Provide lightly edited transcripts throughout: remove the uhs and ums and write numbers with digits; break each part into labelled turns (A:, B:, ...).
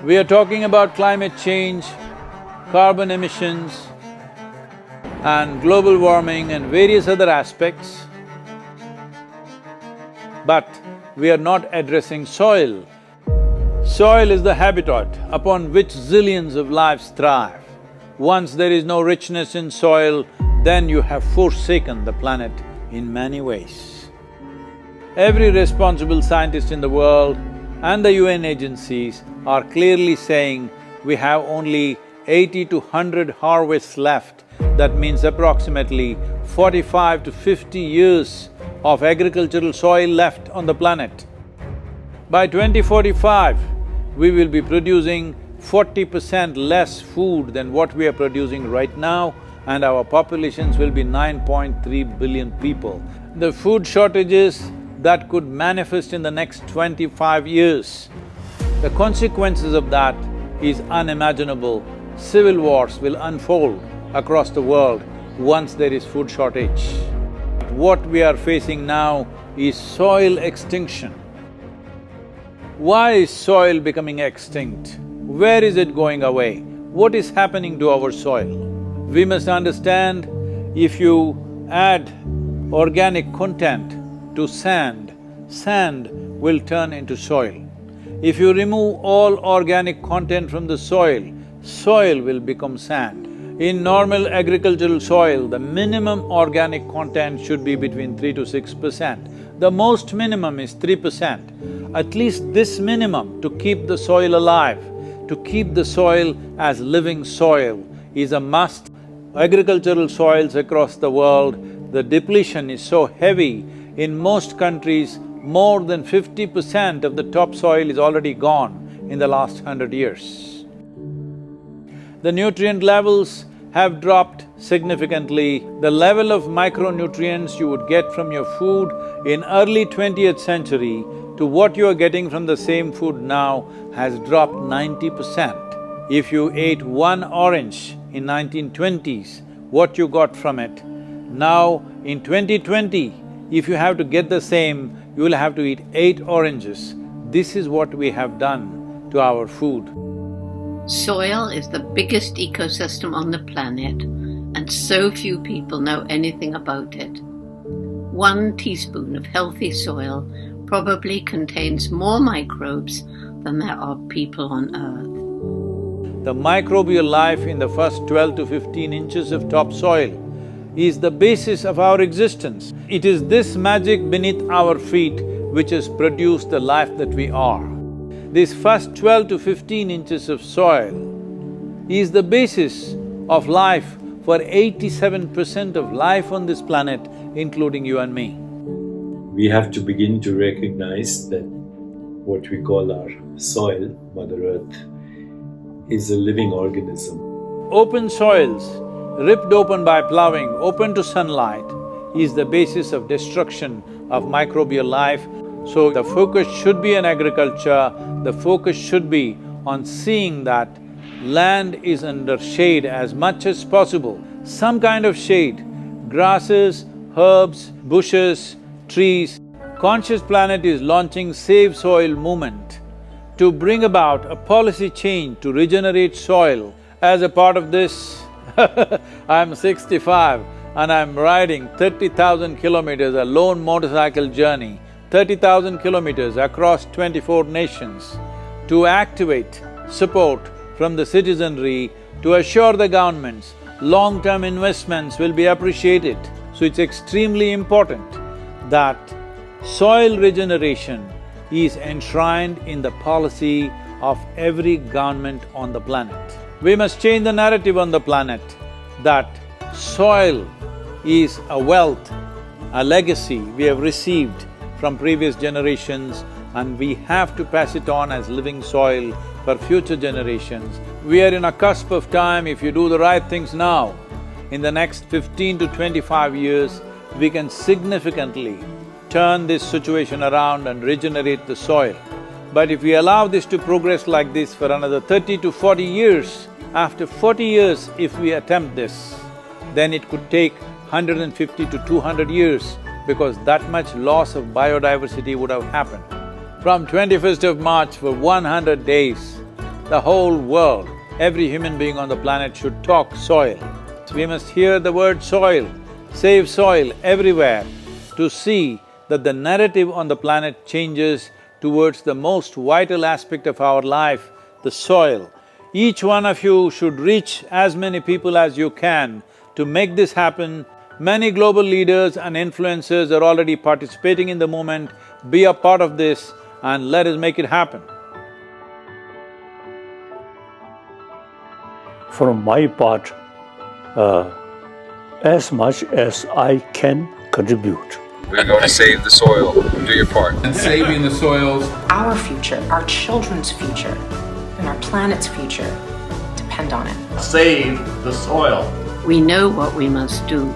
A: We are talking about climate change, carbon emissions and global warming and various other aspects, but we are not addressing soil. Soil is the habitat upon which zillions of lives thrive. Once there is no richness in soil, then you have forsaken the planet in many ways. Every responsible scientist in the world and the UN agencies are clearly saying we have only 80 to 100 harvests left. That means approximately 45 to 50 years of agricultural soil left on the planet. By 2045, we will be producing 40% less food than what we are producing right now, and our populations will be 9.3 billion people. The food shortages that could manifest in the next 25 years, the consequences of that is unimaginable. Civil wars will unfold across the world once there is food shortage. What we are facing now is soil extinction. Why is soil becoming extinct? Where is it going away? What is happening to our soil? We must understand, if you add organic content to sand, sand will turn into soil. If you remove all organic content from the soil, soil will become sand. In normal agricultural soil, the minimum organic content should be between 3 to 6%. The most minimum is 3%. At least this minimum to keep the soil alive, to keep the soil as living soil is a must. Agricultural soils across the world, the depletion is so heavy, in most countries, more than 50% of the topsoil is already gone in the last 100 years. The nutrient levels have dropped significantly. The level of micronutrients you would get from your food in early 20th century to what you are getting from the same food now has dropped 90%. If you ate one orange in 1920s, what you got from it, now in 2020, if you have to get the same, you will have to eat 8 oranges. This is what we have done to our food.
B: Soil is the biggest ecosystem on the planet, and so few people know anything about it. 1 teaspoon of healthy soil probably contains more microbes than there are people on Earth.
A: The microbial life in the first 12 to 15 inches of topsoil is the basis of our existence. It is this magic beneath our feet which has produced the life that we are. This first 12 to 15 inches of soil is the basis of life for 87% of life on this planet, including you and me.
C: We have to begin to recognize that what we call our soil, Mother Earth, is a living organism.
A: Open soils, ripped open by plowing, open to sunlight, is the basis of destruction of microbial life. So the focus should be on agriculture, the focus should be on seeing that land is under shade as much as possible. Some kind of shade, grasses, herbs, bushes, trees. Conscious Planet is launching Save Soil movement to bring about a policy change to regenerate soil. As a part of this, I'm 65 and I'm riding 30,000 kilometers, a lone motorcycle journey, 30,000 kilometers across 24 nations to activate support from the citizenry to assure the governments long-term investments will be appreciated. So it's extremely important that soil regeneration is enshrined in the policy of every government on the planet. We must change the narrative on the planet that soil is a wealth, a legacy we have received from previous generations, and we have to pass it on as living soil for future generations. We are in a cusp of time. If you do the right things now, in the next 15 to 25 years, we can significantly turn this situation around and regenerate the soil. But if we allow this to progress like this for another 30 to 40 years, after 40 years if we attempt this, then it could take 150 to 200 years because that much loss of biodiversity would have happened. From 21st of March for 100 days, the whole world, every human being on the planet should talk soil. We must hear the word soil, save soil everywhere to see that the narrative on the planet changes towards the most vital aspect of our life, the soil. Each one of you should reach as many people as you can to make this happen. Many global leaders and influencers are already participating in the movement. Be a part of this and let us make it happen.
D: For my part, as much as I can contribute.
E: We're going to save the soil. Do your part.
F: And saving the soils.
G: Our future, our children's future, and our planet's future depend on it.
H: Save the soil.
B: We know what we must do,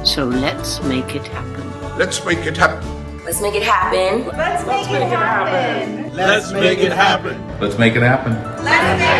B: so let's make it happen.
E: Let's make it happen.
I: Let's make it happen.
H: Let's make it happen.
A: Let's make it happen.
F: Let's make it happen.
I: Let's make it happen.